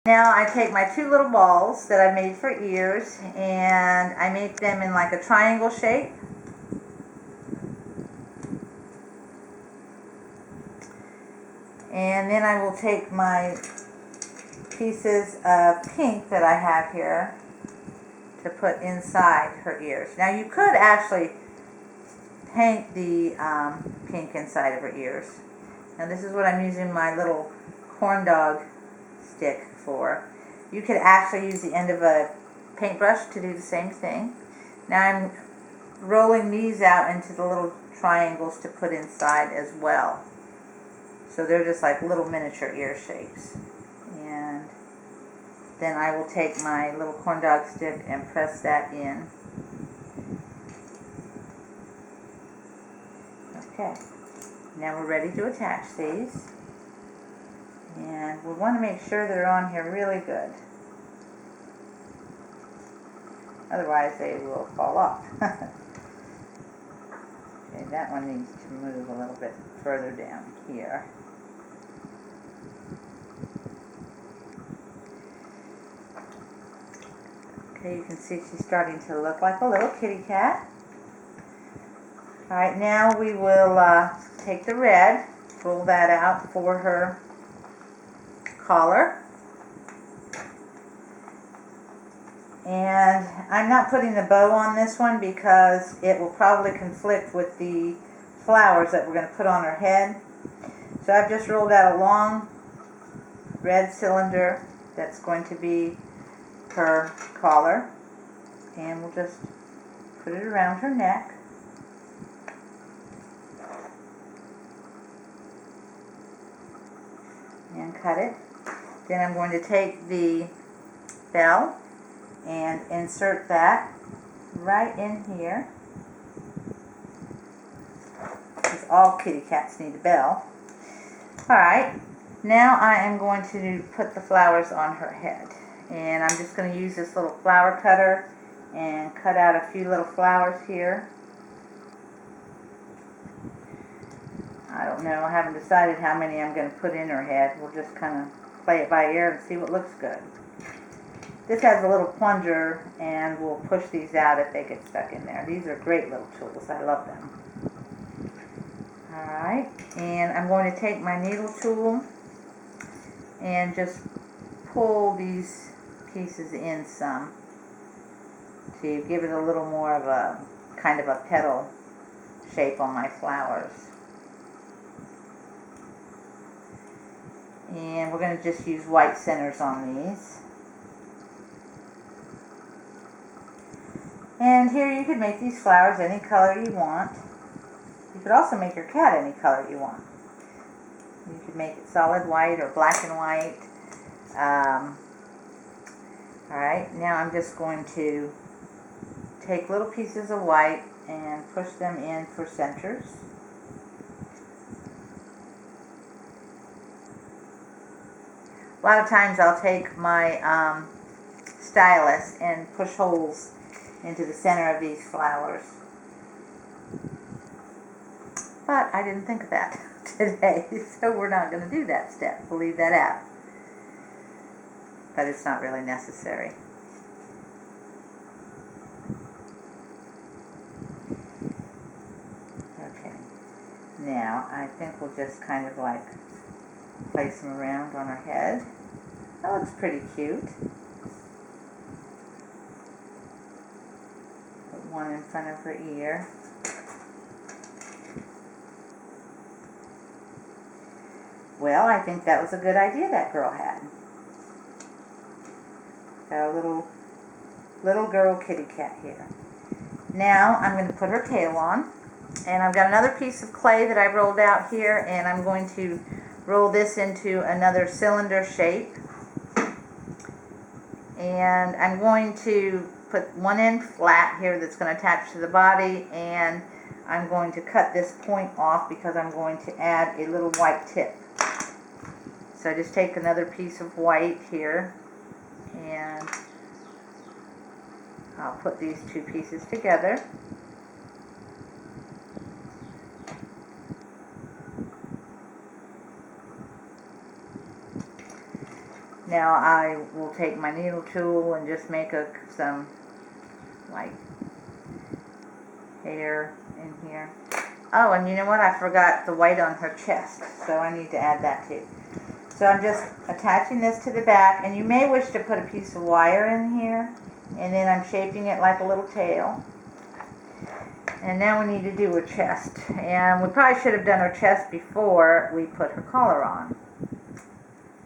Now I take my two little balls that I made for ears and I make them in like a triangle shape. And then I will take my pieces of pink that I have here to put inside her ears. Now you could actually paint the pink inside of her ears. Now this is what I'm using my little corn dog stick for. You could actually use the end of a paintbrush to do the same thing. Now I'm rolling these out into the little triangles to put inside as well. So they're just like little miniature ear shapes. And then I will take my little corn dog stick and press that in. Okay, now we're ready to attach these. And we want to make sure they're on here really good. Otherwise they will fall off. Okay, that one needs to move a little bit further down here. Okay, you can see she's starting to look like a little kitty cat. Alright, now we will take the red, roll that out for her collar. And I'm not putting the bow on this one because it will probably conflict with the flowers that we're going to put on her head. So I've just rolled out a long red cylinder that's going to be her collar. And we'll just put it around her neck. And cut it. Then I'm going to take the bell and insert that right in here, because all kitty cats need a bell. Alright, now I am going to put the flowers on her head. And I'm just going to use this little flower cutter and cut out a few little flowers here. I don't know, I haven't decided how many I'm going to put in her head. We'll just kind of play it by ear and see what looks good. This has a little plunger and we'll push these out if they get stuck in there. These are great little tools. I love them. Alright, and I'm going to take my needle tool and just pull these pieces in some to give it a little more of a kind of a petal shape on my flowers. And we're going to just use white centers on these. And here you could make these flowers any color you want. You could also make your cat any color you want. You could make it solid white or black and white. Alright, now I'm just going to take little pieces of white and push them in for centers. A lot of times I'll take my stylus and push holes into the center of these flowers. But I didn't think of that today, so we're not going to do that step. We'll leave that out. But it's not really necessary. Okay. Now, I think we'll just kind of like place them around on her head. That looks pretty cute. Put one in front of her ear. Well, I think that was a good idea that girl had. Got a little girl kitty cat here. Now I'm going to put her tail on. And I've got another piece of clay that I rolled out here, and I'm going to roll this into another cylinder shape. And I'm going to put one end flat here that's going to attach to the body, and I'm going to cut this point off because I'm going to add a little white tip. So I just take another piece of white here, and I'll put these two pieces together. Now I will take my needle tool and just make some like hair in here. Oh, and you know what? I forgot the white on her chest, so I need to add that too. So I'm just attaching this to the back, and you may wish to put a piece of wire in here, and then I'm shaping it like a little tail. And now we need to do her chest, and we probably should have done her chest before we put her collar on,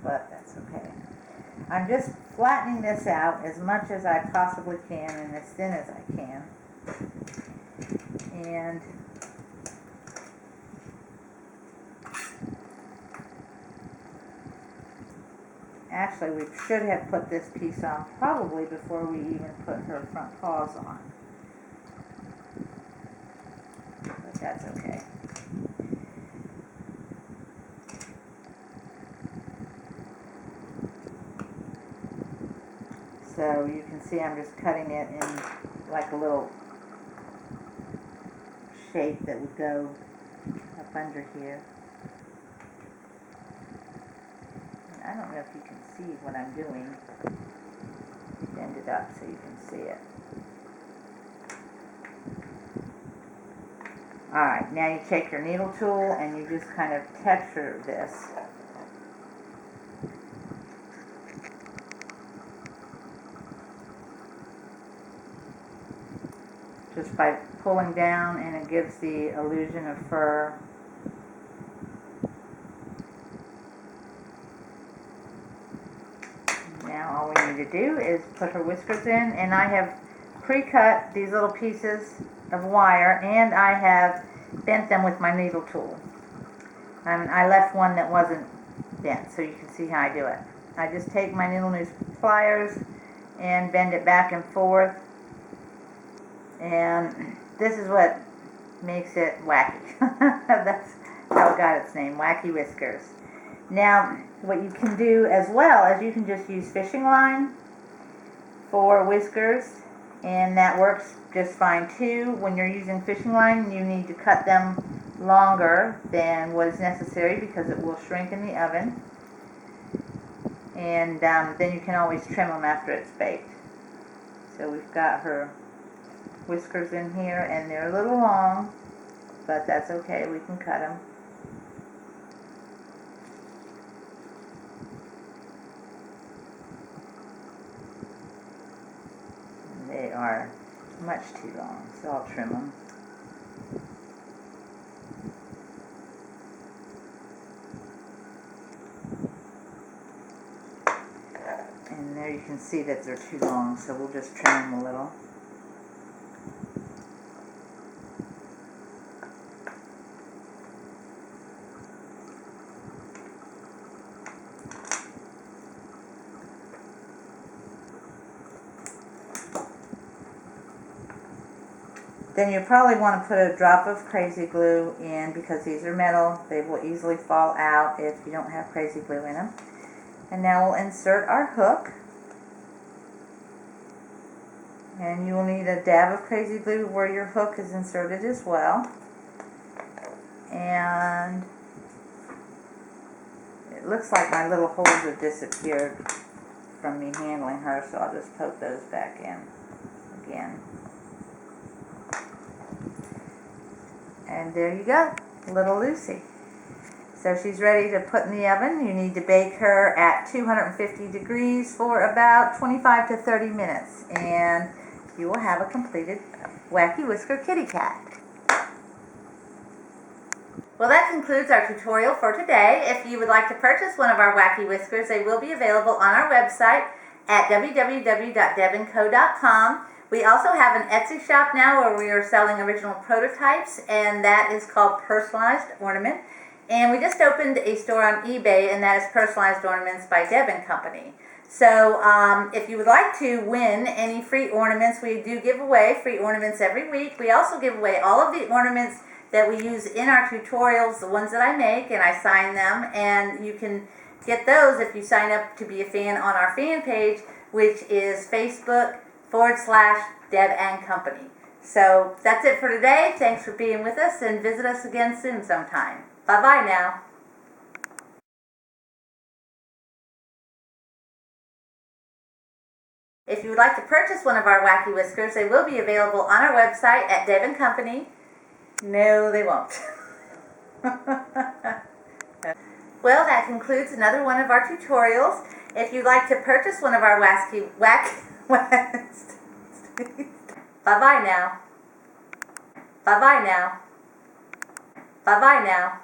but that's okay. I'm just flattening this out as much as I possibly can and as thin as I can. And actually we should have put this piece on probably before we even put her front paws on. But that's okay. So you can see I'm just cutting it in like a little shape that would go up under here. And I don't know if you can see what I'm doing. Bend it up so you can see it. Alright, now you take your needle tool and you just kind of texture this. Just by pulling down, and it gives the illusion of fur. Now all we need to do is put her whiskers in, and I have pre-cut these little pieces of wire, and I have bent them with my needle tool. I left one that wasn't bent, so you can see how I do it. I just take my needle nose pliers and bend it back and forth. And this is what makes it wacky. That's how it got its name, Wacky Whiskers. Now, what you can do as well is you can just use fishing line for whiskers, and that works just fine too. When you're using fishing line, you need to cut them longer than what is necessary because it will shrink in the oven. And then you can always trim them after it's baked. So we've got her whiskers in here, and they're a little long, but that's okay, we can cut them. And they are much too long, so I'll trim them. And there you can see that they're too long, so we'll just trim them a little. Then you probably want to put a drop of crazy glue in, because these are metal. They will easily fall out if you don't have crazy glue in them. And now we'll insert our hook. And you will need a dab of crazy glue where your hook is inserted as well. And it looks like my little holes have disappeared from me handling her, so I'll just poke those back in again. And there you go, little Lucy. So she's ready to put in the oven. You need to bake her at 250 degrees for about 25 to 30 minutes. And you will have a completed Wacky Whisker kitty cat. Well, that concludes our tutorial for today. If you would like to purchase one of our Wacky Whiskers, they will be available on our website at www.debandco.com. We also have an Etsy shop now where we are selling original prototypes, and that is called Personalized Ornament. And we just opened a store on eBay, and that is Personalized Ornaments by Deb and Company. So if you would like to win any free ornaments, we do give away free ornaments every week. We also give away all of the ornaments that we use in our tutorials, the ones that I make, and I sign them. And you can get those if you sign up to be a fan on our fan page, which is Facebook.com/Deb and Company. So that's it for today. Thanks for being with us, and visit us again soon sometime. Bye-bye now. If you would like to purchase one of our Wacky Whiskers, they will be available on our website at Deb & Company. No, they won't. Well, that concludes another one of our tutorials. If you'd like to purchase one of our Wacky Whiskers, bye-bye now. Bye-bye now. Bye-bye now.